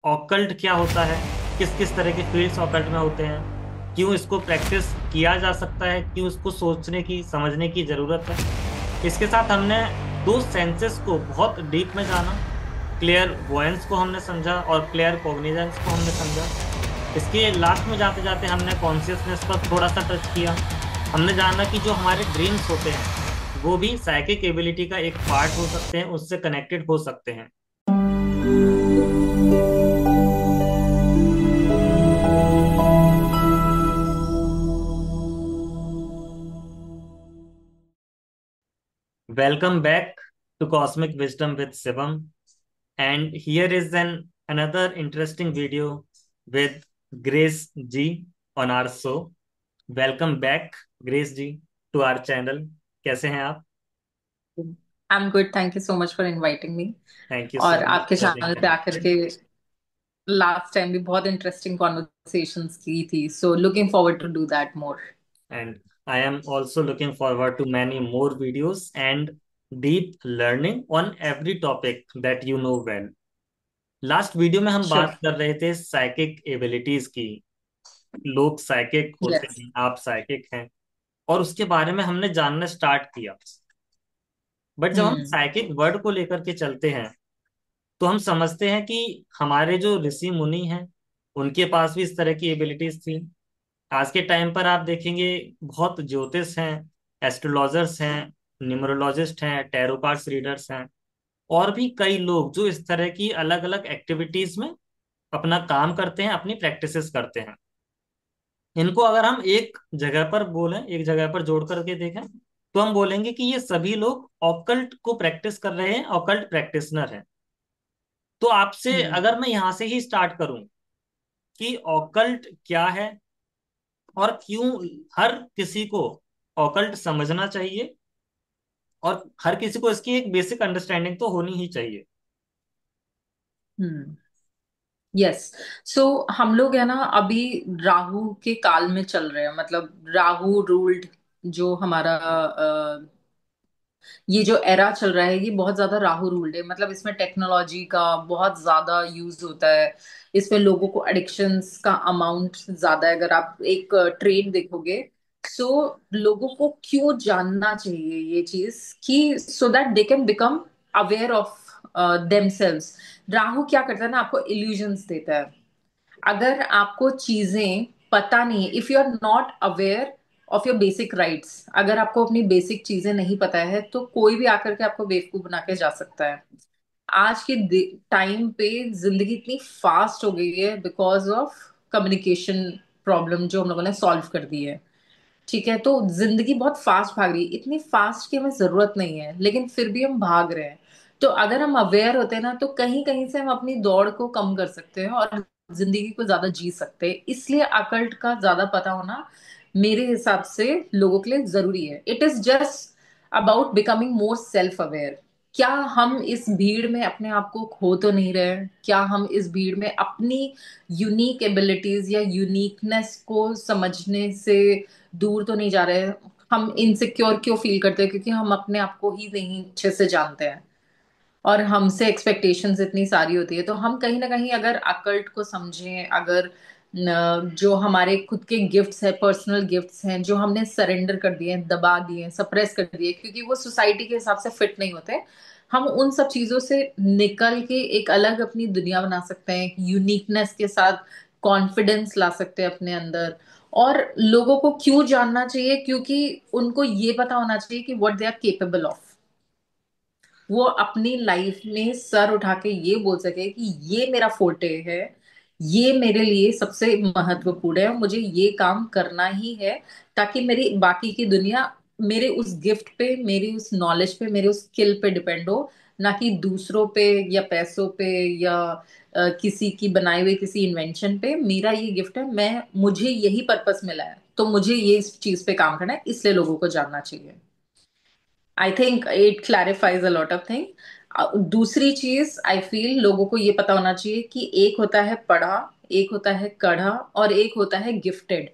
Occult क्या होता है, किस किस तरह के फील्ड्स ऑकल्ट में होते हैं, क्यों इसको प्रैक्टिस किया जा सकता है, क्यों इसको सोचने की समझने की जरूरत है। इसके साथ हमने दो सेंसेस को बहुत डीप में जाना। क्लियर वॉयंस को हमने समझा और क्लियर कॉग्निजेंस को हमने समझा। इसके लास्ट में जाते जाते हमने कॉन्शियसनेस पर थोड़ा सा टच किया। हमने जाना कि जो हमारे ड्रीम्स होते हैं वो भी साइकिक एबिलिटी का एक पार्ट हो सकते हैं, उससे कनेक्टेड हो सकते हैं। Welcome back to Cosmic Wisdom with Shivam. And here is another interesting video with Grace G on our show. Welcome back, Grace G, to our channel. कैसे हैं आप? I am good, thank you so much for inviting me. Thank you और so much आपके for channel being पे आकर connected. के last time भी बहुत इंटरेस्टिंग कॉन्वर्सेशंस की थी, so looking forward to do that more. And I am also looking forward to many more videos and deep learning on every topic that you know well. Last video में हम बात sure. कर रहे थे psychic abilities की। लोग psychic होते yes. हैं, आप साइकिक हैं, और उसके बारे में हमने जानना स्टार्ट किया। बट जब हम हम्म। साइकिक वर्ड को लेकर के चलते हैं तो हम समझते हैं कि हमारे जो ऋषि मुनि हैं उनके पास भी इस तरह की एबिलिटीज थी। आज के टाइम पर आप देखेंगे बहुत ज्योतिष हैं, एस्ट्रोलॉजर्स हैं, न्यूमरोलॉजिस्ट हैं, टैरो कार्ड्स रीडर्स हैं, और भी कई लोग जो इस तरह की अलग अलग एक्टिविटीज में अपना काम करते हैं, अपनी प्रैक्टिसेस करते हैं। इनको अगर हम एक जगह पर बोलें, एक जगह पर जोड़ करके देखें, तो हम बोलेंगे कि ये सभी लोग ऑकल्ट को प्रैक्टिस कर रहे हैं, ऑकल्ट प्रैक्टिशनर हैं। तो आपसे हम्म। अगर मैं यहां से ही स्टार्ट करूं कि ऑकल्ट क्या है और क्यों हर किसी को ऑकल्ट समझना चाहिए, और हर किसी को इसकी एक बेसिक अंडरस्टैंडिंग तो होनी ही चाहिए। हम्म। यस। सो हम लोग है ना अभी राहु के काल में चल रहे हैं, मतलब राहु रूल्ड जो हमारा ये जो एरा चल रहा है ये बहुत ज्यादा राहु रूल्ड है। मतलब इसमें टेक्नोलॉजी का बहुत ज्यादा यूज होता है। इसमें लोगों को एडिक्शंस का अमाउंट ज्यादा है। अगर आप एक ट्रेंड देखोगे, सो लोगों को क्यों जानना चाहिए ये चीज कि so that they can become aware of themselves. Rahu क्या करता है ना, आपको इल्यूजन्स देता है। अगर आपको चीजें पता नहीं, if you are not aware of your basic rights, अगर आपको अपनी बेसिक चीजें नहीं पता है तो कोई भी आकर के आपको बेवकूफ बना के जा सकता है। आज के टाइम पे जिंदगी इतनी फास्ट हो गई है बिकॉज ऑफ कम्युनिकेशन प्रॉब्लम जो हम लोगों ने सॉल्व कर दी है। ठीक है, तो जिंदगी बहुत फास्ट भाग रही है, इतनी फास्ट की हमें जरूरत नहीं है लेकिन फिर भी हम भाग रहे हैं। तो अगर हम अवेयर होते हैं ना तो कहीं कहीं से हम अपनी दौड़ को कम कर सकते हैं और जिंदगी को ज्यादा जी सकते हैं। इसलिए अकल्ट का ज्यादा पता होना मेरे हिसाब से लोगों के लिए जरूरी है। It is just about becoming more self aware. क्या हम इस भीड़ में अपने आप को खो तो नहीं रहे हैं? क्या हम इस भीड़ में अपनी यूनिक एबिलिटीज या यूनिकनेस को समझने से दूर तो नहीं जा रहे हैं? हम इनसिक्योर क्यों फील करते हैं? क्योंकि हम अपने आप को ही नहीं अच्छे से जानते हैं और हमसे एक्सपेक्टेशंस इतनी सारी होती है। तो हम कहीं ना कहीं अगर अकल्ट को समझें, अगर जो हमारे खुद के गिफ्ट्स हैं, पर्सनल गिफ्ट्स हैं जो हमने सरेंडर कर दिए हैं, दबा दिए हैं, सप्रेस कर दिए क्योंकि वो सोसाइटी के हिसाब से फिट नहीं होते, हम उन सब चीजों से निकल के एक अलग अपनी दुनिया बना सकते हैं, यूनिकनेस के साथ कॉन्फिडेंस ला सकते हैं अपने अंदर। और लोगों को क्यों जानना चाहिए? क्योंकि उनको ये पता होना चाहिए कि what they are capable of. वो अपनी लाइफ में सर उठा के ये बोल सके कि ये मेरा फोर्टे है, ये मेरे लिए सबसे महत्वपूर्ण है और मुझे ये काम करना ही है, ताकि मेरी बाकी की दुनिया मेरे उस गिफ्ट पे, मेरी उस नॉलेज पे, मेरे उस स्किल पे डिपेंड हो, ना कि दूसरों पे या पैसों पे या किसी की बनाई हुई किसी इन्वेंशन पे। मेरा ये गिफ्ट है, मैं मुझे यही पर्पस मिला है तो मुझे ये इस चीज पे काम करना है, इसलिए लोगों को जानना चाहिए। I think it clarifies a lot of thing. दूसरी चीज आई फील लोगों को ये पता होना चाहिए कि एक होता है पढ़ा, एक होता है कढ़ा और एक होता है गिफ्टेड।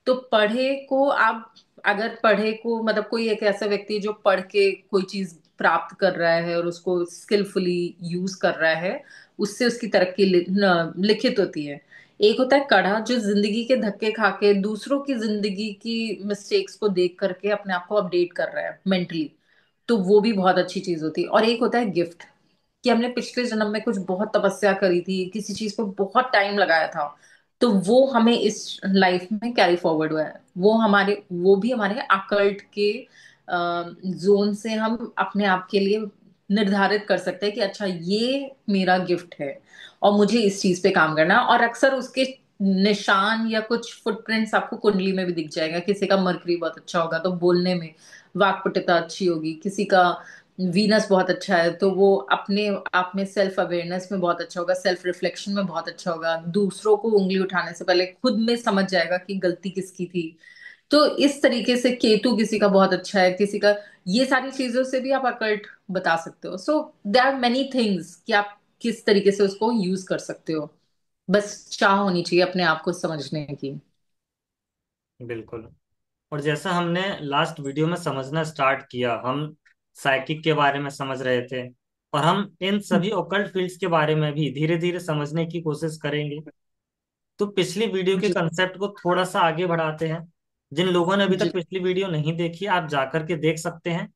तो पढ़े को आप, अगर पढ़े को मतलब कोई एक ऐसा व्यक्ति जो पढ़ के कोई चीज प्राप्त कर रहा है और उसको स्किलफुली यूज कर रहा है, उससे उसकी तरक्की लिखित होती है। एक होता है कढ़ा, जो जिंदगी के धक्के खा के दूसरों की जिंदगी की मिस्टेक्स को देख करके अपने आप को अपडेट कर रहा है मेंटली, तो वो भी बहुत अच्छी चीज होती है। और एक होता है गिफ्ट, कि हमने पिछले जन्म में कुछ बहुत तपस्या करी थी, किसी चीज पे बहुत टाइम लगाया था, तो वो हमें इस लाइफ में कैरी फॉरवर्ड हुआ है। वो भी हमारे अकल्ट के जोन से हम अपने आप के लिए निर्धारित कर सकते हैं कि अच्छा ये मेरा गिफ्ट है और मुझे इस चीज पे काम करना है। और अक्सर उसके निशान या कुछ फुटप्रिंट्स आपको कुंडली में भी दिख जाएगा। किसी का मरकरी बहुत अच्छा होगा तो बोलने में वाक्पटुता अच्छी होगी, किसी का वीनस बहुत अच्छा है तो वो अपने आप में सेल्फ अवेयरनेस में बहुत अच्छा होगा, सेल्फ रिफ्लेक्शन में बहुत अच्छा होगा, दूसरों को उंगली उठाने से पहले खुद में समझ जाएगा कि गलती किसकी थी। तो इस तरीके से केतु किसी का बहुत अच्छा है, किसी का, ये सारी चीजों से भी आप अकल्ट बता सकते हो। So there are many things कि आप किस तरीके से उसको यूज कर सकते हो, बस चाह होनी चाहिए अपने आप को समझने की। बिल्कुल। और जैसा हमने लास्ट वीडियो में समझना स्टार्ट किया, हम साइकिक के बारे में समझ रहे थे, और हम इन सभी ओकल्ट फील्ड्स के बारे में भी धीरे धीरे समझने की कोशिश करेंगे। तो पिछली वीडियो के जी। कंसेप्ट को थोड़ा सा आगे बढ़ाते हैं। जिन लोगों ने अभी तक जी। पिछली वीडियो नहीं देखी, आप जाकर के देख सकते हैं,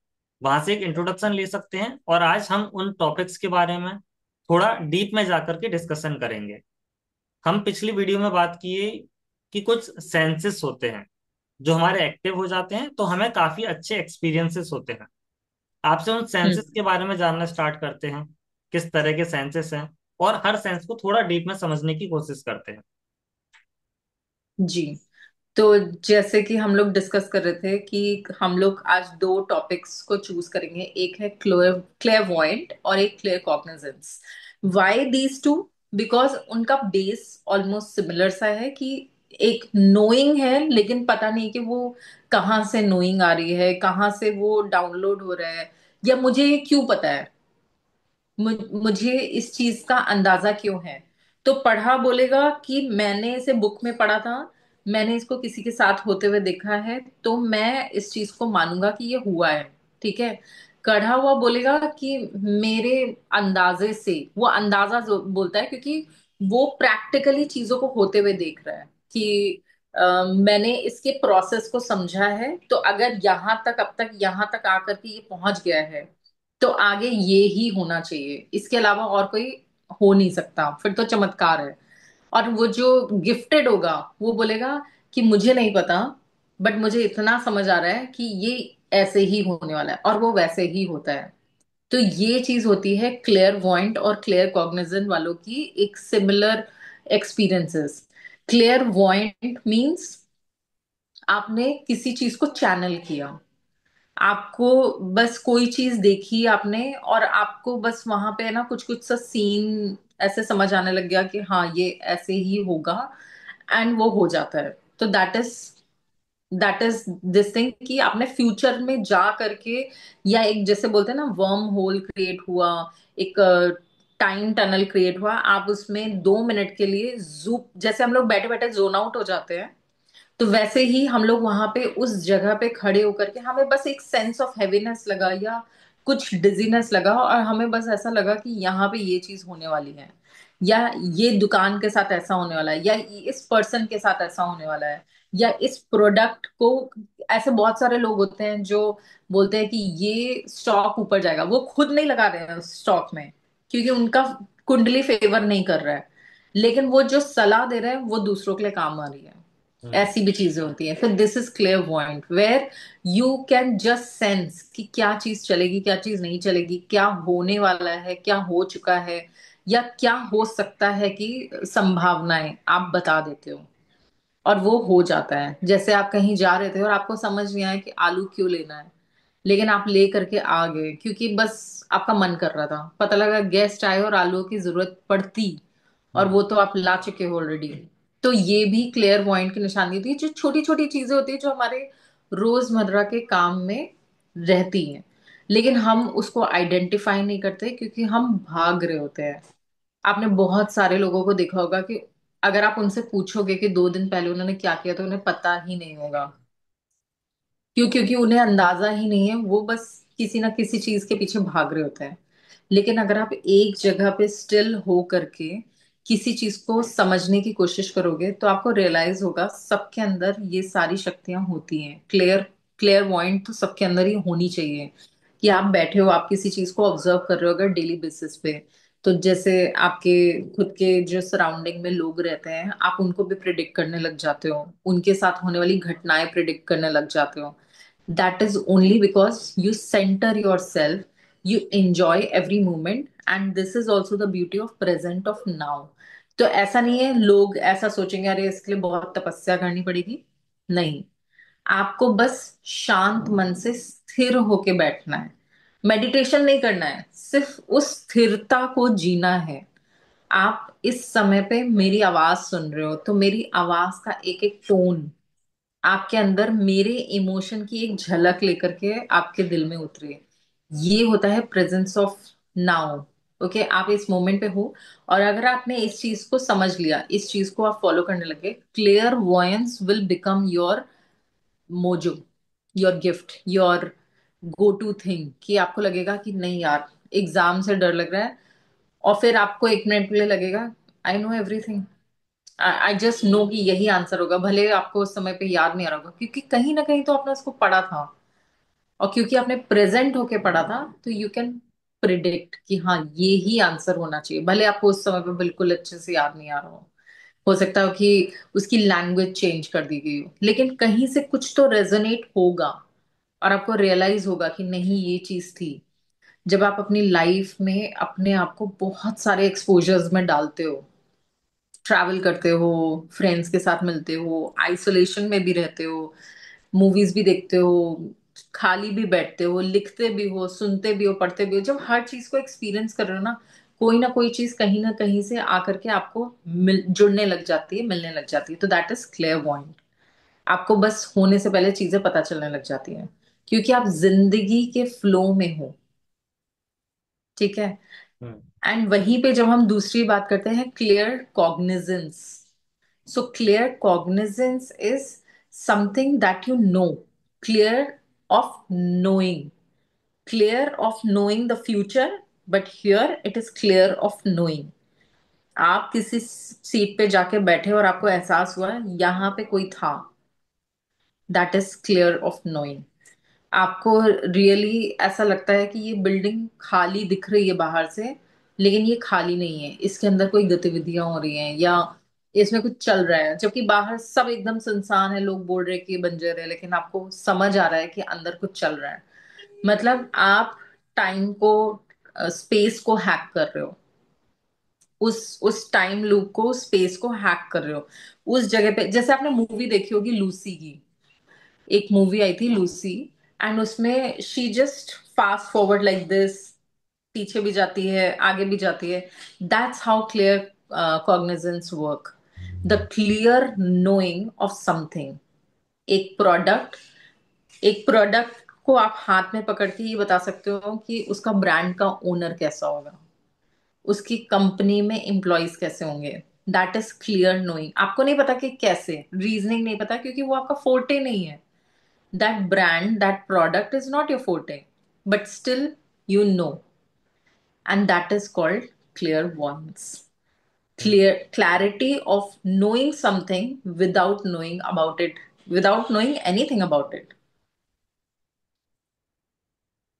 वहां से एक इंट्रोडक्शन ले सकते हैं। और आज हम उन टॉपिक्स के बारे में थोड़ा डीप में जाकर के डिस्कशन करेंगे। हम पिछली वीडियो में बात किए कि कुछ सेंसेस होते हैं जो हमारे एक्टिव हो जाते हैं तो हमें काफी अच्छे एक्सपीरियंसेस होते हैं। आपसे उन सेंसेस के हम्म। बारे में जानना स्टार्ट करते हैं, किस तरह के सेंसेस हैं, और हर सेंस को थोड़ा डीप में समझने की कोशिश करते हैं। जी। तो जैसे कि हम लोग डिस्कस कर रहे थे कि हम लोग आज दो टॉपिक्स को चूज करेंगे, एक है क्लेयरवॉयंट और एक clear cognizance. Why these two? Because उनका बेस ऑलमोस्ट सिमिलर सा है कि एक नोइंग है, लेकिन पता नहीं कि वो कहाँ से नोइंग आ रही है, कहाँ से वो डाउनलोड हो रहा है, या मुझे ये क्यों पता है, मुझे इस चीज का अंदाजा क्यों है। तो पढ़ा बोलेगा कि मैंने इसे बुक में पढ़ा था, मैंने इसको किसी के साथ होते हुए देखा है, तो मैं इस चीज को मानूंगा कि ये हुआ है। ठीक है। कढ़ा हुआ बोलेगा कि मेरे अंदाजे से, वो अंदाजा बोलता है क्योंकि वो प्रैक्टिकली चीजों को होते हुए देख रहा है कि मैंने इसके प्रोसेस को समझा है, तो अगर यहाँ तक, अब तक यहाँ तक आकर के ये पहुंच गया है, तो आगे ये ही होना चाहिए, इसके अलावा और कोई हो नहीं सकता, फिर तो चमत्कार है। और वो जो गिफ्टेड होगा वो बोलेगा कि मुझे नहीं पता, बट मुझे इतना समझ आ रहा है कि ये ऐसे ही होने वाला है, और वो वैसे ही होता है। तो ये चीज होती है क्लियर वॉइंट और क्लियर कॉग्निजेंट वालों की एक सिमिलर एक्सपीरियंसेस। क्लियर वॉइंट मीन्स आपने किसी चीज को चैनल किया, आपको बस कोई चीज देखी आपने और आपको बस वहां पे ना कुछ कुछ सा सीन ऐसे समझ आने लग गया कि हाँ ये ऐसे ही होगा, एंड वो हो जाता है। तो दैट इज दिस थिंग कि आपने फ्यूचर में जा करके, या एक जैसे बोलते हैं ना वर्म होल क्रिएट हुआ, एक टाइम टनल क्रिएट हुआ, आप उसमें 2 मिनट के लिए जूप, जैसे हम लोग बैठे बैठे जोन आउट हो जाते हैं, तो वैसे ही हम लोग वहां पे उस जगह पे खड़े होकर के हमें बस एक सेंस ऑफ हैवीनेस लगा या कुछ डिजीनेस लगा, और हमें बस ऐसा लगा कि यहाँ पे ये चीज होने वाली है, या ये दुकान के साथ ऐसा होने वाला है, या इस पर्सन के साथ ऐसा होने वाला है, या इस प्रोडक्ट को, ऐसे बहुत सारे लोग होते हैं जो बोलते हैं कि ये स्टॉक ऊपर जाएगा, वो खुद नहीं लगा रहे हैं उस स्टॉक में क्योंकि उनका कुंडली फेवर नहीं कर रहा है, लेकिन वो जो सलाह दे रहे हैं वो दूसरों के लिए काम आ रही है। हम्म। ऐसी भी चीजें होती हैं। फिर this is clear point where you can just sense कि क्या चीज चलेगी, क्या चीज नहीं चलेगी, क्या होने वाला है, क्या हो चुका है, या क्या हो सकता है कि संभावनाएं आप बता देते हो, और वो हो जाता है। जैसे आप कहीं जा रहे थे और आपको समझ नहीं आया कि आलू क्यों लेना है, लेकिन आप ले करके आ गए क्योंकि बस आपका मन कर रहा था, पता लगा गेस्ट आए और आलूओं की जरूरत पड़ती, और हम्म। वो तो आप ला चुके हो ऑलरेडी। तो ये भी क्लियर पॉइंट की निशानी थी, जो छोटी छोटी चीजें होती है जो हमारे रोजमर्रा के काम में रहती हैं, लेकिन हम उसको आइडेंटिफाई नहीं करते क्योंकि हम भाग रहे होते हैं। आपने बहुत सारे लोगों को देखा होगा कि अगर आप उनसे पूछोगे कि 2 दिन पहले उन्होंने क्या किया, तो उन्हें पता ही नहीं होगा। क्यों? क्योंकि उन्हें अंदाजा ही नहीं है, वो बस किसी ना किसी चीज के पीछे भाग रहे होते हैं। लेकिन अगर आप एक जगह पे स्टिल हो करके किसी चीज को समझने की कोशिश करोगे तो आपको रियलाइज होगा सबके अंदर ये सारी शक्तियां होती हैं। क्लियर क्लियर पॉइंट तो सबके अंदर ही होनी चाहिए। कि आप बैठे हो, आप किसी चीज को ऑब्जर्व कर रहे हो अगर डेली बेसिस पे, तो जैसे आपके खुद के जो सराउंडिंग में लोग रहते हैं आप उनको भी प्रिडिक्ट करने लग जाते हो, उनके साथ होने वाली घटनाएं प्रिडिक्ट करने लग जाते हो। that is only because you center yourself, you enjoy every moment, and this is also the beauty of present of now। तो ऐसा नहीं है लोग ऐसा सोचेंगे अरे इसके लिए बहुत तपस्या करनी पड़ेगी, नहीं। आपको बस शांत मन से स्थिर होके बैठना है। मेडिटेशन नहीं करना है, सिर्फ उस स्थिरता को जीना है। आप इस समय पे मेरी आवाज सुन रहे हो तो मेरी आवाज का एक एक टोन आपके अंदर मेरे इमोशन की एक झलक लेकर के आपके दिल में उतरे। ये होता है प्रेजेंस ऑफ नाउ। ओके, आप इस मोमेंट पे हो। और अगर आपने इस चीज को समझ लिया, इस चीज को आप फॉलो करने लगे, clairvoyance will become your mojo, your gift, your go to thing. कि आपको लगेगा कि नहीं यार, एग्जाम से डर लग रहा है, और फिर आपको एक मिनट के लिए लगेगा I know everything, I just know कि यही आंसर होगा, भले आपको उस समय पे याद नहीं आ रहा होगा क्योंकि कहीं ना कहीं तो आपने उसको पढ़ा था। और क्योंकि आपने प्रेजेंट होके पढ़ा था तो यू कैन प्रिडिक्ट कि हाँ ये ही आंसर होना चाहिए, भले आपको उस समय पे बिल्कुल अच्छे से याद नहीं आ रहा हो सकता हो कि उसकी लैंग्वेज चेंज कर दी गई हो, लेकिन कहीं से कुछ तो रेजोनेट होगा और आपको रियलाइज होगा कि नहीं ये चीज थी। जब आप अपनी लाइफ में अपने आप को बहुत सारे एक्सपोजर्स में डालते हो, ट्रैवल करते हो, फ्रेंड्स के साथ मिलते हो, आइसोलेशन में भी रहते हो, मूवीज भी देखते हो, खाली भी बैठते हो, लिखते भी हो, सुनते भी हो, पढ़ते भी हो, जब हर चीज को एक्सपीरियंस कर रहे हो ना कोई चीज कहीं ना कहीं से आकर के आपको जुड़ने लग जाती है, मिलने लग जाती है। तो दैट इज क्लियर पॉइंट। आपको बस होने से पहले चीजें पता चलने लग जाती हैं क्योंकि आप जिंदगी के फ्लो में हो। ठीक है। हम्म। एंड वहीं पे जब हम दूसरी बात करते हैं clear cognizance. So clear cognizance is something that you know, clear of knowing, clear of knowing the future, but here it is clear of knowing। आप किसी सीट पे जाके बैठे और आपको एहसास हुआ यहाँ पे कोई था, that is clear of knowing. आपको रियली ऐसा लगता है कि ये बिल्डिंग खाली दिख रही है बाहर से, लेकिन ये खाली नहीं है, इसके अंदर कोई गतिविधियां हो रही हैं या इसमें कुछ चल रहा है, जबकि बाहर सब एकदम सुनसान है, लोग बोल रहे हैं कि ये बंजर है, लेकिन आपको समझ आ रहा है कि अंदर कुछ चल रहा है। मतलब आप टाइम को, स्पेस को हैक कर रहे हो, उस टाइम लूप को, स्पेस को हैक कर रहे हो। उस जगह पे जैसे आपने मूवी देखी होगी लूसी की, एक मूवी आई थी लूसी, एंड उसमें she just fast forward like this, पीछे भी जाती है आगे भी जाती है। That's how clear cognizance work. The clear knowing of something. एक प्रोडक्ट, एक प्रोडक्ट को आप हाथ में पकड़ के ये बता सकते हो कि उसका ब्रांड का ओनर कैसा होगा, उसकी कंपनी में एम्प्लॉयज कैसे होंगे। That is clear knowing. आपको नहीं पता कि कैसे, रीजनिंग नहीं पता क्योंकि वो आपका फोर्टे नहीं है। That brand, that product is not your forte, but still you know, and that is called clairvoyance. Hmm. Clarity of knowing something without knowing about it, without knowing anything about it।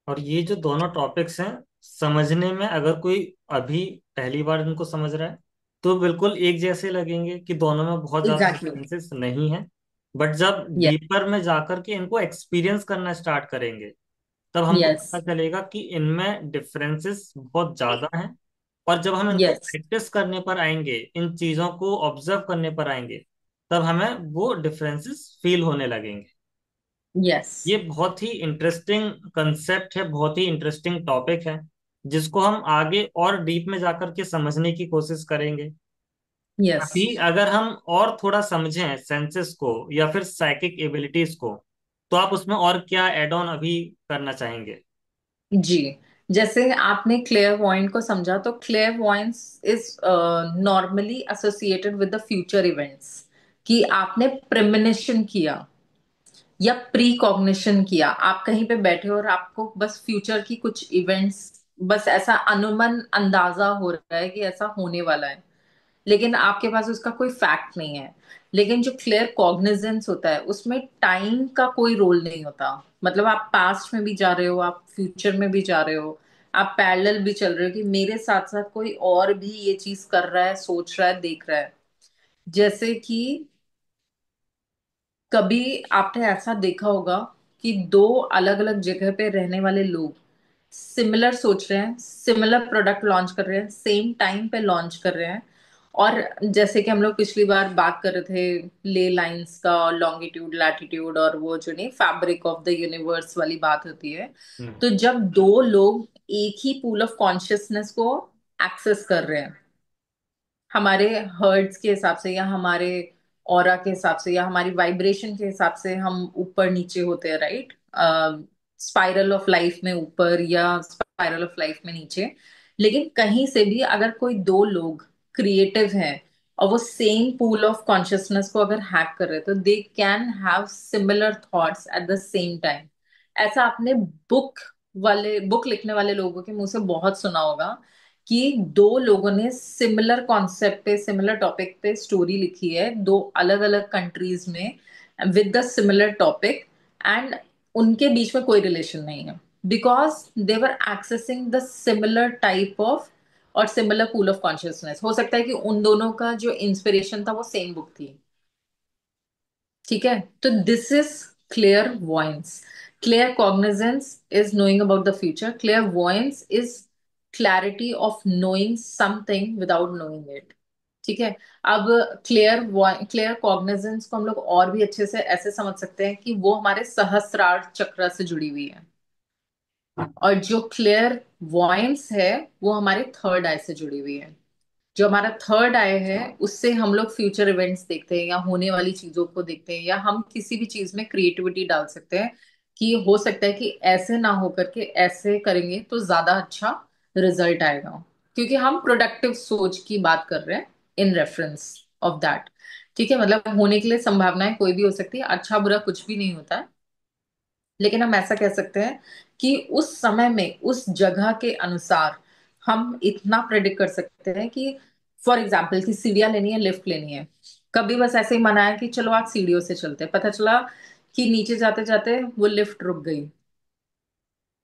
और ये जो दोनों topics हैं, समझने में अगर कोई अभी पहली बार इनको समझ रहा है तो बिल्कुल एक जैसे लगेंगे कि दोनों में बहुत ज्यादा Exactly। डिफरेंसेस नहीं है। बट जब Yes। डीपर में जाकर के इनको एक्सपीरियंस करना स्टार्ट करेंगे तब हमको पता Yes। चलेगा कि इनमें डिफरेंसेस बहुत ज्यादा हैं। और जब हम इनको Yes। प्रैक्टिस करने पर आएंगे, इन चीजों को ऑब्जर्व करने पर आएंगे, तब हमें वो डिफरेंसेस फील होने लगेंगे। Yes। ये बहुत ही इंटरेस्टिंग कंसेप्ट है, बहुत ही इंटरेस्टिंग टॉपिक है, जिसको हम आगे और डीप में जाकर के समझने की कोशिश करेंगे। अभी Yes। अगर हम और थोड़ा समझें सेंसेस को या फिर साइकिक एबिलिटीज को, तो आप उसमें और क्या एड ऑन अभी करना चाहेंगे? जी, जैसे आपने क्लेयर पॉइंट को समझा तो clairvoyance is normally associated with the future events. कि आपने प्रेमनिशन किया, या प्री कॉग्निशन किया, आप कहीं पे बैठे हो और आपको बस फ्यूचर की कुछ इवेंट्स, बस ऐसा अनुमान अंदाजा हो रहा है कि ऐसा होने वाला है, लेकिन आपके पास उसका कोई फैक्ट नहीं है। लेकिन जो क्लियर कॉग्निजेंस होता है उसमें टाइम का कोई रोल नहीं होता। मतलब आप पास्ट में भी जा रहे हो, आप फ्यूचर में भी जा रहे हो, आप पैरेलल भी चल रहे हो कि मेरे साथ साथ कोई और भी ये चीज कर रहा है, सोच रहा है, देख रहा है। जैसे कि कभी आपने ऐसा देखा होगा कि दो अलग अलग जगह पे रहने वाले लोग सिमिलर सोच रहे हैं, सिमिलर प्रोडक्ट लॉन्च कर रहे हैं, सेम टाइम पे लॉन्च कर रहे हैं। और जैसे कि हम लोग पिछली बार बात कर रहे थे ले लाइंस का, लॉन्गिट्यूड लैटिट्यूड, और वो जो नहीं फैब्रिक ऑफ द यूनिवर्स वाली बात होती है। हम्म। तो जब दो लोग एक ही पूल ऑफ कॉन्शियसनेस को एक्सेस कर रहे हैं, हमारे हर्ट्स के हिसाब से या हमारे ऑरा के हिसाब से या हमारी वाइब्रेशन के हिसाब से हम ऊपर नीचे होते हैं, राइट? स्पाइरल ऑफ लाइफ में ऊपर या स्पाइरल ऑफ लाइफ में नीचे। लेकिन कहीं से भी अगर कोई दो लोग क्रिएटिव हैं और वो सेम पूल ऑफ कॉन्शियसनेस को अगर हैक कर रहे हैं, तो they can have similar thoughts at the same time. ऐसा आपने बुक लिखने वाले लोगों के मुंह से बहुत सुना होगा कि दो लोगों ने सिमिलर कॉन्सेप्ट पे, सिमिलर टॉपिक पे स्टोरी लिखी है, दो अलग अलग कंट्रीज में, with the similar topic, and उनके बीच में कोई रिलेशन नहीं है, because they were accessing the similar type of और सिमिलर पूल ऑफ कॉन्शियसनेस। हो सकता है कि उन दोनों का जो इंस्पिरेशन था वो सेम बुक थी। ठीक है, तो this is clear voice. Clear cognizance is knowing about the future, clear voice is clarity of knowing something without knowing it. ठीक है। अब क्लियर कॉग्निजेंस को हम लोग और भी अच्छे से ऐसे समझ सकते हैं कि वो हमारे सहस्त्रार चक्र से जुड़ी हुई है, और जो क्लियर वॉइंस है वो हमारे थर्ड आई से जुड़ी हुई है। जो हमारा थर्ड आई है उससे हम लोग फ्यूचर इवेंट्स देखते हैं या होने वाली चीजों को देखते हैं, या हम किसी भी चीज में क्रिएटिविटी डाल सकते हैं कि हो सकता है कि ऐसे ना हो करके ऐसे करेंगे तो ज्यादा अच्छा रिजल्ट आएगा, क्योंकि हम प्रोडक्टिव सोच की बात कर रहे हैं इन रेफरेंस ऑफ दैट। ठीक है, मतलब होने के लिए संभावनाएं कोई भी हो सकती है, अच्छा बुरा कुछ भी नहीं होता है। लेकिन हम ऐसा कह सकते हैं कि उस समय में उस जगह के अनुसार हम इतना प्रेडिक्ट कर सकते हैं कि फॉर एग्जाम्पल कि सीढ़ियां लेनी है, लिफ्ट लेनी है। कभी बस ऐसे ही मना है कि चलो आज सीढ़ियों से चलते हैं, पता चला कि नीचे जाते जाते वो लिफ्ट रुक गई,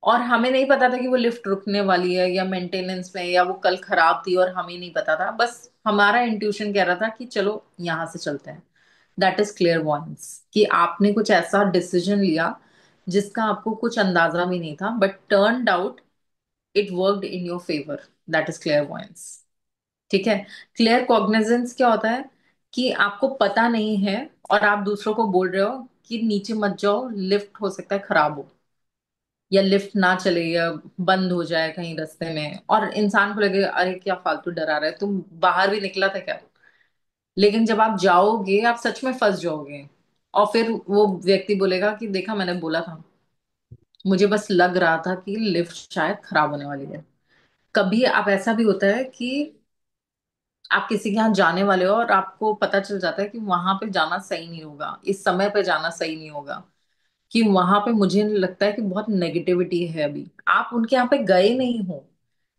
और हमें नहीं पता था कि वो लिफ्ट रुकने वाली है या मेंटेनेंस में, या वो कल खराब थी और हमें नहीं पता था, बस हमारा इंट्यूशन कह रहा था कि चलो यहां से चलते हैं। दैट इज क्लियर वॉइंस, कि आपने कुछ ऐसा डिसीजन लिया जिसका आपको कुछ अंदाजा भी नहीं था, but turned out it worked in your favour. That is clear voice. ठीक है। क्लियर कॉग्निजेंस क्या होता है कि आपको पता नहीं है और आप दूसरों को बोल रहे हो कि नीचे मत जाओ, लिफ्ट हो सकता है खराब हो, या लिफ्ट ना चले, या बंद हो जाए कहीं रास्ते में, और इंसान को लगे अरे क्या फालतू डरा रहा है, तुम बाहर भी निकला था क्या। लेकिन जब आप जाओगे आप सच में फंस जाओगे, और फिर वो व्यक्ति बोलेगा कि देखा मैंने बोला था, मुझे बस लग रहा था कि लिफ्ट शायद खराब होने वाली है। कभी आप ऐसा भी होता है कि आप किसी के यहाँ जाने वाले हो और आपको पता चल जाता है कि वहां पे जाना सही नहीं होगा, इस समय पे जाना सही नहीं होगा, कि वहां पे मुझे लगता है कि बहुत नेगेटिविटी है। अभी आप उनके यहाँ पे गए नहीं हो,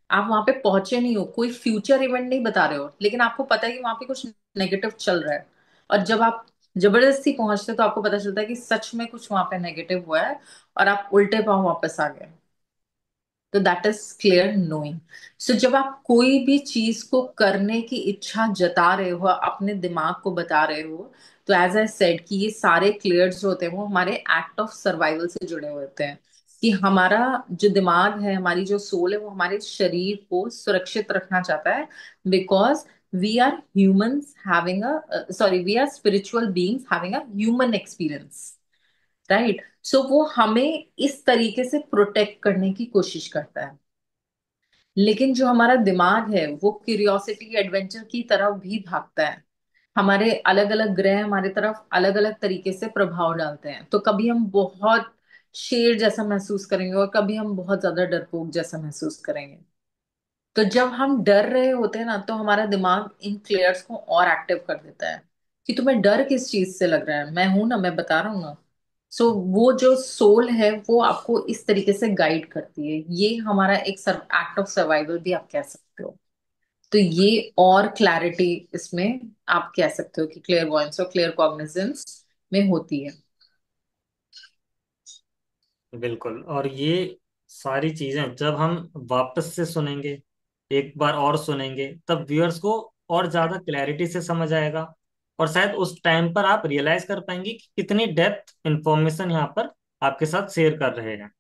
आप वहां पे पहुंचे नहीं हो, कोई फ्यूचर इवेंट नहीं बता रहे हो, लेकिन आपको पता है कि वहां पे कुछ नेगेटिव चल रहा है। और जब आप जबरदस्ती पहुंचते हो तो आपको पता चलता है कि सच में कुछ वहां पे नेगेटिव हुआ है, और आप उल्टे पांव वापस आ गए। तो दैट इज क्लियर नोइंग। सो जब आप कोई भी चीज को करने की इच्छा जता रहे हो, अपने दिमाग को बता रहे हो, तो एज आई सेड कि ये सारे क्लियर्स जो होते हैं वो हमारे एक्ट ऑफ सर्वाइवल से जुड़े हुए होते हैं, कि हमारा जो दिमाग है, हमारी जो सोल है, वो हमारे शरीर को सुरक्षित रखना चाहता है, because we are humans having a sorry we are spiritual beings having a human experience, right? So वो हमें इस तरीके से प्रोटेक्ट करने की कोशिश करता है। लेकिन जो हमारा दिमाग है वो क्यूरियोसिटी एडवेंचर की तरफ भी भागता है। हमारे अलग अलग ग्रह हमारे तरफ अलग अलग तरीके से प्रभाव डालते हैं, तो कभी हम बहुत शेर जैसा महसूस करेंगे और कभी हम बहुत ज्यादा डरपोक जैसा महसूस करेंगे। तो जब हम डर रहे होते हैं ना, तो हमारा दिमाग इन क्लेयर्स को और एक्टिव कर देता है कि तुम्हें डर किस चीज से लग रहा है, मैं हूं ना, मैं बता रहा हूँ ना। सो वो जो सोल है वो आपको इस तरीके से गाइड करती है। ये हमारा एक एक्ट ऑफ सर्वाइवल भी आप कह सकते हो। तो ये और क्लैरिटी इसमें आप कह सकते हो कि क्लियर वॉइस और क्लियर कॉग्निजेंस में होती है। बिल्कुल। और ये सारी चीजें जब हम वापस से सुनेंगे, एक बार और सुनेंगे, तब व्यूअर्स को और ज्यादा क्लैरिटी से समझ आएगा। और शायद उस टाइम पर आप रियलाइज कर पाएंगे कि कितनी डेप्थ इंफॉर्मेशन यहाँ पर आपके साथ शेयर कर रहे हैं।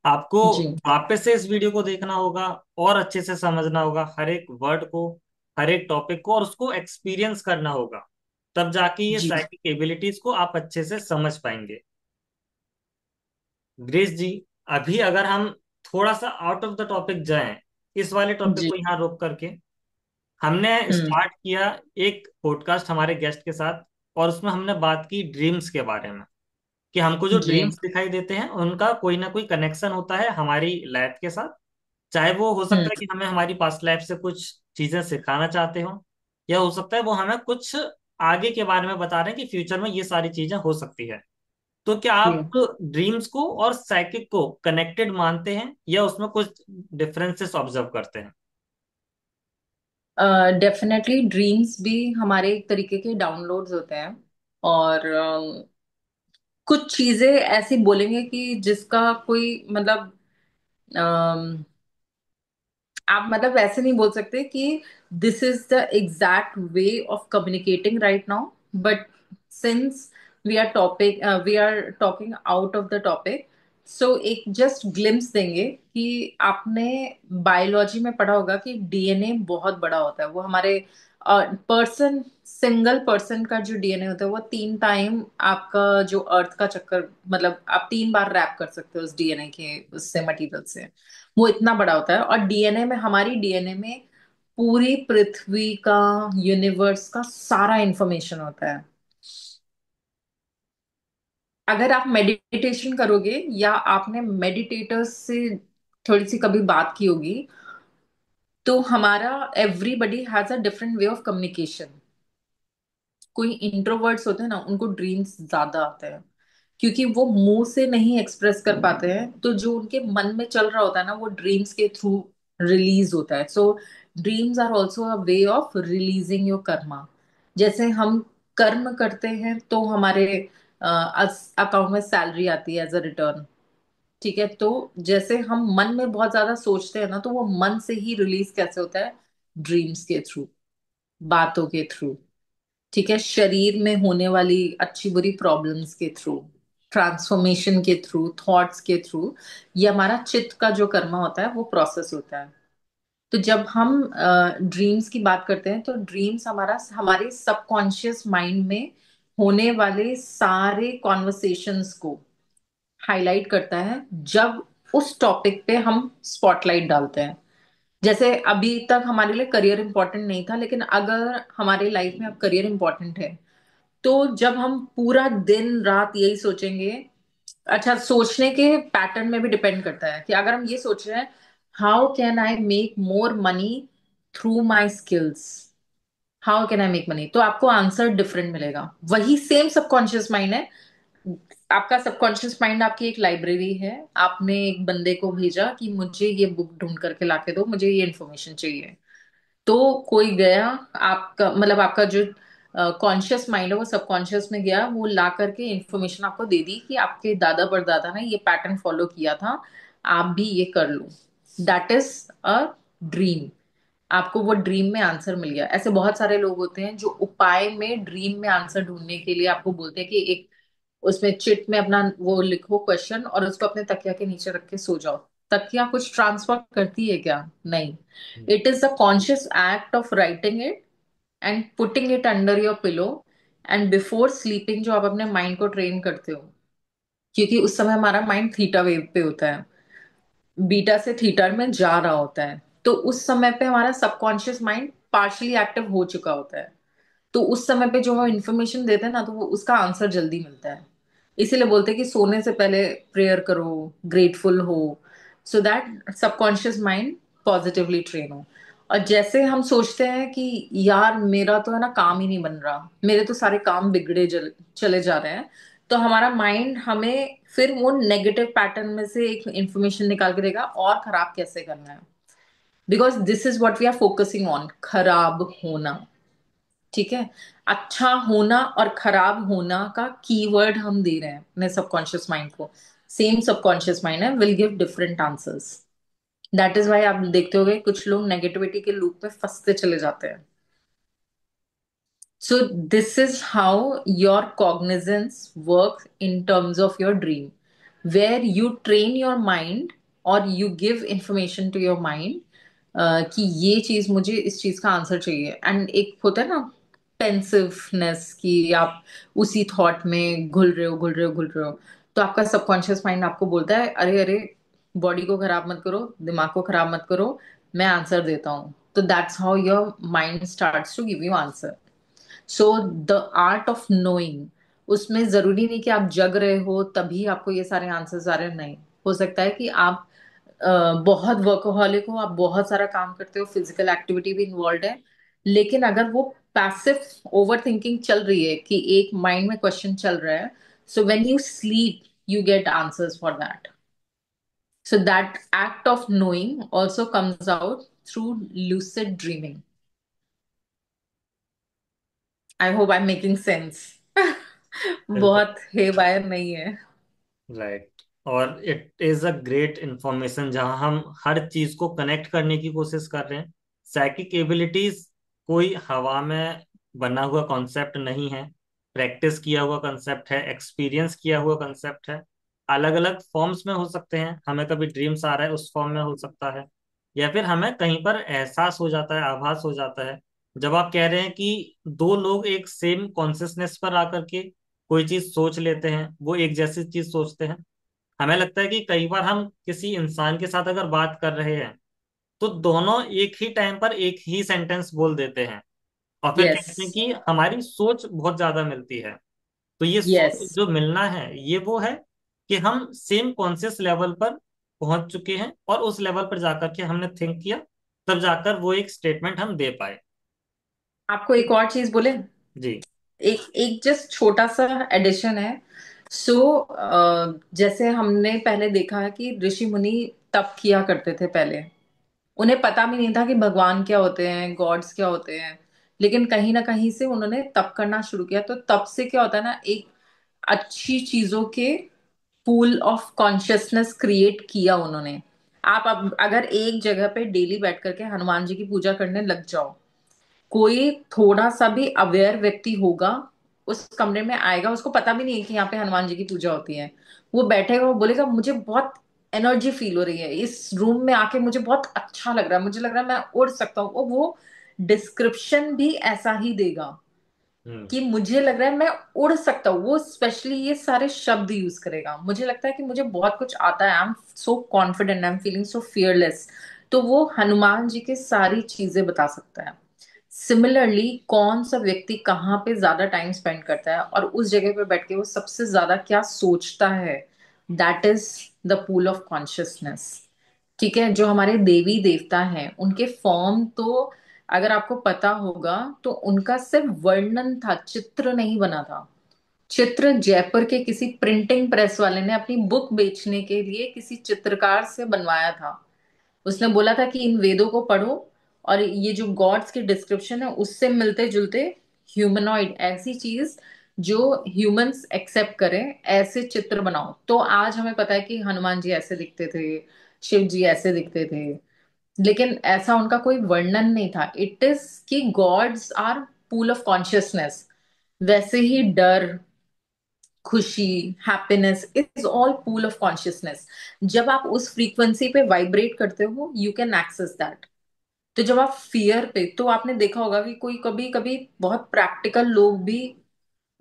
आपको जी वापस से इस वीडियो को देखना होगा और अच्छे से समझना होगा हर एक वर्ड को, हर एक टॉपिक को, और उसको एक्सपीरियंस करना होगा। तब जाके ये जी साइकिक एबिलिटीज को आप अच्छे से समझ पाएंगे। ग्रेस जी, अभी अगर हम थोड़ा सा आउट ऑफ द टॉपिक जाएं, इस वाले टॉपिक जी। को यहाँ रोक करके, हमने हम्म। स्टार्ट किया एक पॉडकास्ट हमारे गेस्ट के साथ, और उसमें हमने बात की ड्रीम्स के बारे में, कि हमको जो जी। ड्रीम्स दिखाई देते हैं उनका कोई ना कोई कनेक्शन होता है हमारी लाइफ के साथ। चाहे वो हो सकता है हम्म। कि हमें हमारी पास्ट लाइफ से कुछ चीजें सिखाना चाहते हो, या हो सकता है वो हमें कुछ आगे के बारे में बता रहे हैं कि फ्यूचर में ये सारी चीजें हो सकती है। तो क्या जी। आप ड्रीम्स को और साइकिक को कनेक्टेड मानते हैं, या उसमें कुछ डिफरेंसेस ऑब्जर्व करते हैं? डेफिनेटली ड्रीम्स भी हमारे एक तरीके के डाउनलोड्स होते हैं। और कुछ चीजें ऐसी बोलेंगे कि जिसका कोई मतलब आप मतलब ऐसे नहीं बोल सकते कि this is the exact way of communicating right now. But since we are talking out of the topic, so एक जस्ट ग्लिम्स देंगे कि आपने बायोलॉजी में पढ़ा होगा कि डीएनए बहुत बड़ा होता है। वो हमारे पर्सन सिंगल पर्सन का जो डीएनए होता है वो 3 टाइम आपका जो अर्थ का चक्कर, मतलब आप 3 बार रैप कर सकते हो उस डीएनए के उससे मटेरियल से। वो इतना बड़ा होता है। और डीएनए में, हमारी डीएनए में पूरी पृथ्वी का, यूनिवर्स का सारा इंफॉर्मेशन होता है। अगर आप मेडिटेशन करोगे या आपने मेडिटेटर्स से थोड़ी सी कभी बात की होगी, तो हमारा everybody has a different way of communication. कोई इंट्रोवर्ट्स होते हैं ना, उनको ड्रीम्स ज्यादा आते हैं क्योंकि वो मुंह से नहीं एक्सप्रेस कर पाते हैं। तो जो उनके मन में चल रहा होता है ना, वो ड्रीम्स के थ्रू रिलीज होता है। So dreams are also a way of releasing your karma. जैसे हम कर्म करते हैं तो हमारे अकाउंट में सैलरी आती है एज अ रिटर्न। ठीक है, तो जैसे हम मन में बहुत ज्यादा सोचते हैं ना, तो वो मन से ही रिलीज कैसे होता है? ड्रीम्स के थ्रू, बातों के थ्रू। ठीक है, शरीर में होने वाली अच्छी बुरी प्रॉब्लम्स के थ्रू, ट्रांसफॉर्मेशन के थ्रू, थॉट्स के थ्रू, ये हमारा चित्त का जो कर्मा होता है वो प्रोसेस होता है। तो जब हम ड्रीम्स की बात करते हैं, तो ड्रीम्स हमारा हमारे सबकॉन्शियस माइंड में होने वाले सारे कॉन्वर्सेशंस को हाईलाइट करता है जब उस टॉपिक पे हम स्पॉटलाइट डालते हैं। जैसे अभी तक हमारे लिए करियर इंपॉर्टेंट नहीं था, लेकिन अगर हमारे लाइफ में अब करियर इंपॉर्टेंट है, तो जब हम पूरा दिन रात यही सोचेंगे। अच्छा, सोचने के पैटर्न में भी डिपेंड करता है कि अगर हम ये सोच रहे हैं, how can I make more money through my skills, how can I make money, तो आपको आंसर डिफरेंट मिलेगा। वही सेम सबकॉन्शियस माइंड है। आपका सबकॉन्शियस माइंड आपकी एक लाइब्रेरी है। आपने एक बंदे को भेजा कि मुझे ये बुक ढूंढ करके लाके दो, मुझे ये इन्फॉर्मेशन चाहिए। तो कोई गया, आपका मतलब आपका जो कॉन्शियस माइंड है वो सबकॉन्शियस में गया, वो ला करके इंफॉर्मेशन आपको दे दी कि आपके दादा परदादा ने ये पैटर्न फॉलो किया था, आप भी ये कर लो। That is a dream. आपको वो ड्रीम में आंसर मिल गया। ऐसे बहुत सारे लोग होते हैं जो उपाय में ड्रीम में आंसर ढूंढने के लिए आपको बोलते हैं कि एक उसमें चिट में अपना वो लिखो क्वेश्चन और उसको अपने तकिया के नीचे रख के सो जाओ। तकिया कुछ ट्रांसफर करती है क्या? नहीं। It is the conscious act of writing it and putting it under your pillow, and before sleeping जो आप अपने माइंड को ट्रेन करते हो, क्योंकि उस समय हमारा माइंड थीटा वेव पे होता है, बीटा से थीटा में जा रहा होता है। तो उस समय पे हमारा सबकॉन्शियस माइंड पार्शली एक्टिव हो चुका होता है। तो उस समय पे जो वो इन्फॉर्मेशन देते हैं ना, तो वो उसका आंसर जल्दी मिलता है। इसीलिए बोलते हैं कि सोने से पहले प्रेयर करो, ग्रेटफुल हो, so that subconscious mind positively train हो। और जैसे हम सोचते हैं कि यार मेरा तो है ना काम ही नहीं बन रहा, मेरे तो सारे काम बिगड़े चले जा रहे हैं, तो हमारा माइंड हमें फिर वो नेगेटिव पैटर्न में से एक इंफॉर्मेशन निकाल के देगा और खराब कैसे करना है। Because this is what we are focusing on, खराब होना। ठीक है। अच्छा होना और खराब होना का कीवर्ड हम दे रहे हैं अपने सबकॉन्शियस माइंड को। सेम सबकॉन्शियस माइंड है, will give different answers. That is why आप देखते होगे कुछ लोग नेगेटिविटी के लूप में फंसते चले जाते हैं। So this is how your cognizance works in terms of your dream, where you train your mind or you give information to your mind कि ये चीज मुझे इस चीज का आंसर चाहिए। एंड एक होता है ना पेंसिवनेस कि आप उसी थॉट में घुल रहे हो घुल रहे हो घुल रहे हो। तो आपका सबकॉन्शियस माइंड आपको बोलता है अरे अरे, बॉडी को खराब मत करो, दिमाग को खराब मत करो, मैं आंसर देता हूँ। तो that's how your mind starts to give you answer. So the art of knowing, उसमें जरूरी नहीं कि आप जग रहे हो तभी आपको ये सारे आंसर्स आ रहे हैं, नहीं। हो सकता है कि आप बहुत वर्कोहॉलिक हो, आप बहुत सारा काम करते हो, फिजिकल एक्टिविटी भी इन्वॉल्व है, लेकिन अगर वो पैसिव ओवर थिंकिंग चल रही है कि एक माइंड में क्वेश्चन चल रहा है, so when you sleep you get answers for that. So that act of knowing also comes out through lucid dreaming. I hope I'm making sense. बिल्कुल। बहुत हे वायर नहीं है। राइट। और it is a great information जहां हम हर चीज को connect करने की कोशिश कर रहे हैं। साइकिक एबिलिटीज कोई हवा में बना हुआ कॉन्सेप्ट नहीं है, प्रैक्टिस किया हुआ कॉन्सेप्ट है, एक्सपीरियंस किया हुआ कॉन्सेप्ट है। अलग अलग फॉर्म्स में हो सकते हैं, हमें कभी ड्रीम्स आ रहा है उस फॉर्म में हो सकता है, या फिर हमें कहीं पर एहसास हो जाता है, आभास हो जाता है। जब आप कह रहे हैं कि दो लोग एक सेम कॉन्शियसनेस पर आकर के कोई चीज सोच लेते हैं, वो एक जैसी चीज सोचते हैं, हमें लगता है कि कई बार हम किसी इंसान के साथ अगर बात कर रहे हैं तो दोनों एक ही टाइम पर एक ही सेंटेंस बोल देते हैं, और फिर यस। कहते हैं कि हमारी सोच बहुत ज्यादा मिलती है। तो ये यस। सोच जो मिलना है ये वो है कि हम सेम कॉन्शियस लेवल पर पहुंच चुके हैं, और उस लेवल पर जाकर के हमने थिंक किया, तब जाकर वो एक स्टेटमेंट हम दे पाए। आपको एक और चीज बोले, जी। एक एक जस्ट छोटा सा एडिशन है। सो जैसे हमने पहले देखा है कि ऋषि मुनि तप किया करते थे पहले। उन्हें पता भी नहीं था कि भगवान क्या होते हैं, गॉड्स क्या होते हैं, लेकिन कहीं ना कहीं से उन्होंने तप करना शुरू किया। तो तप से क्या होता है ना, एक अच्छी चीजों के पूल ऑफ कॉन्शियसनेस क्रिएट किया उन्होंने। आप अब अगर एक जगह पे डेली बैठ करके हनुमान जी की पूजा करने लग जाओ, कोई थोड़ा सा भी अवेयर व्यक्ति होगा उस कमरे में आएगा, उसको पता भी नहीं है कि यहाँ पे हनुमान जी की पूजा होती है। वो बैठेगा, वो बोलेगा मुझे बहुत एनर्जी फील हो रही है इस रूम में आके, मुझे बहुत अच्छा लग रहा है, मुझे लग रहा है मैं उड़ सकता हूँ। वो डिस्क्रिप्शन भी ऐसा ही देगा हम्म। कि मुझे लग रहा है मैं उड़ सकता हूँ। वो स्पेशली ये सारे शब्द यूज करेगा, मुझे लगता है कि मुझे बहुत कुछ आता है, I am so confident, I am feeling so fearless. तो वो हनुमान जी की सारी चीजें बता सकता है। सिमिलरली कौन सा व्यक्ति कहाँ पे ज्यादा टाइम स्पेंड करता है और उस जगह पे बैठ के वो सबसे ज्यादा क्या सोचता है, that is the pool of consciousness. ठीक है। जो हमारे देवी देवता हैं उनके फॉर्म तो अगर आपको पता होगा तो उनका सिर्फ वर्णन था, चित्र नहीं बना था। चित्र जयपुर के किसी प्रिंटिंग प्रेस वाले ने अपनी बुक बेचने के लिए किसी चित्रकार से बनवाया था। उसने बोला था कि इन वेदों को पढ़ो और ये जो गॉड्स की डिस्क्रिप्शन है उससे मिलते जुलते ह्यूमनॉइड, ऐसी चीज जो ह्यूमंस एक्सेप्ट करें, ऐसे चित्र बनाओ। तो आज हमें पता है कि हनुमान जी ऐसे दिखते थे, शिव जी ऐसे दिखते थे, लेकिन ऐसा उनका कोई वर्णन नहीं था। इट इज कि gods are pool of consciousness. वैसे ही डर, खुशी, happiness is all pool of consciousness. जब आप उस फ्रीक्वेंसी पे वाइब्रेट करते हो यू कैन एक्सेस दैट। तो जब आप फियर पे, तो आपने देखा होगा कि कोई कभी कभी बहुत प्रैक्टिकल लोग भी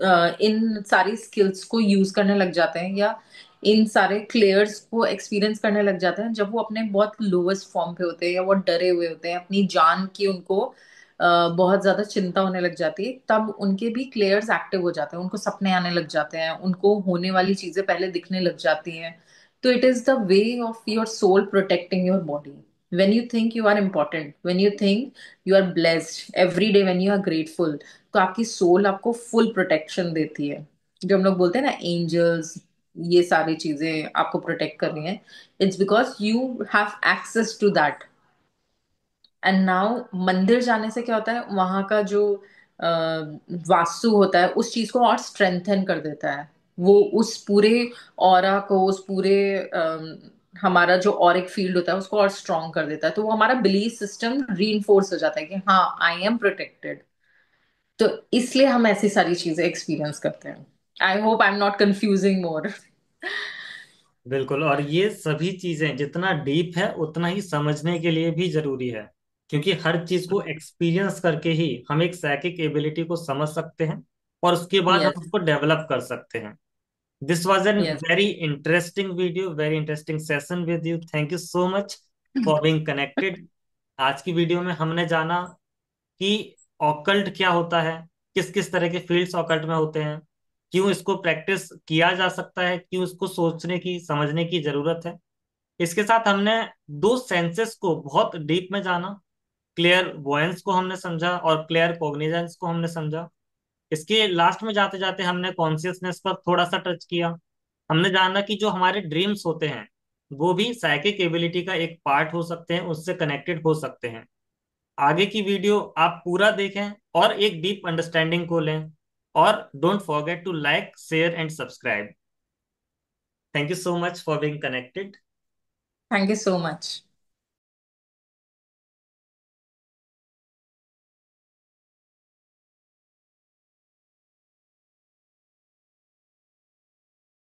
इन सारी स्किल्स को यूज करने लग जाते हैं, या इन सारे क्लेयर्स को एक्सपीरियंस करने लग जाते हैं जब वो अपने बहुत लोवेस्ट फॉर्म पे होते हैं या वो डरे हुए होते हैं, अपनी जान की उनको बहुत ज्यादा चिंता होने लग जाती है, तब उनके भी क्लेयर्स एक्टिव हो जाते हैं, उनको सपने आने लग जाते हैं, उनको होने वाली चीजें पहले दिखने लग जाती हैं। तो it is the way of your soul protecting your body. when you think you are important, when you think you are blessed every day, when you are grateful, तो आपकी सोल आपको फुल प्रोटेक्शन देती है। जो हम लोग बोलते हैं ना एंजल्स, ये सारी चीजें आपको प्रोटेक्ट कर रही हैं, it's because you have access to that. And now मंदिर जाने से क्या होता है, वहां का जो अ, वास्तु होता है उस चीज को और स्ट्रेंथन कर देता है। वो उस पूरे ऑरा को, उस पूरे हमारा जो ऑरिक फील्ड होता है उसको और स्ट्रांग कर देता है। तो वो हमारा बिलीफ सिस्टम रीइंफोर्स हो जाता है कि हाँ, आई एम प्रोटेक्टेड। तो इसलिए हम ऐसी सारी चीजें एक्सपीरियंस करते हैं। I hope I am not confusing more. बिल्कुल, और ये सभी चीजें जितना डीप है उतना ही समझने के लिए भी जरूरी है, क्योंकि हर चीज को एक्सपीरियंस करके ही हम एक साइकिक एबिलिटी को समझ सकते हैं और उसके बाद हम यस। उसको डेवलप कर सकते हैं। This was an yes. Very interesting video, very interesting session with you. Thank you so much for being connected. आज की वीडियो में हमने जाना कि ऑकल्ट क्या होता है, किस किस तरह के फील्ड्स ऑकल्ट में होते हैं, क्यों इसको प्रैक्टिस किया जा सकता है, क्यों इसको सोचने की समझने की जरूरत है। इसके साथ हमने दो सेंसेस को बहुत डीप में जाना। क्लियर वॉयंस को हमने समझा और क्लियर कॉग्निजेंस को हमने समझा। इसके लास्ट में जाते जाते हमने कॉन्शियसनेस पर थोड़ा सा टच किया। हमने जाना कि जो हमारे ड्रीम्स होते हैं वो भी साइकिक एबिलिटी का एक पार्ट हो सकते हैं, उससे कनेक्टेड हो सकते हैं। आगे की वीडियो आप पूरा देखें और एक डीप अंडरस्टैंडिंग को लें। और don't forget to like, share and subscribe. Thank you so much for being connected. Thank you so much.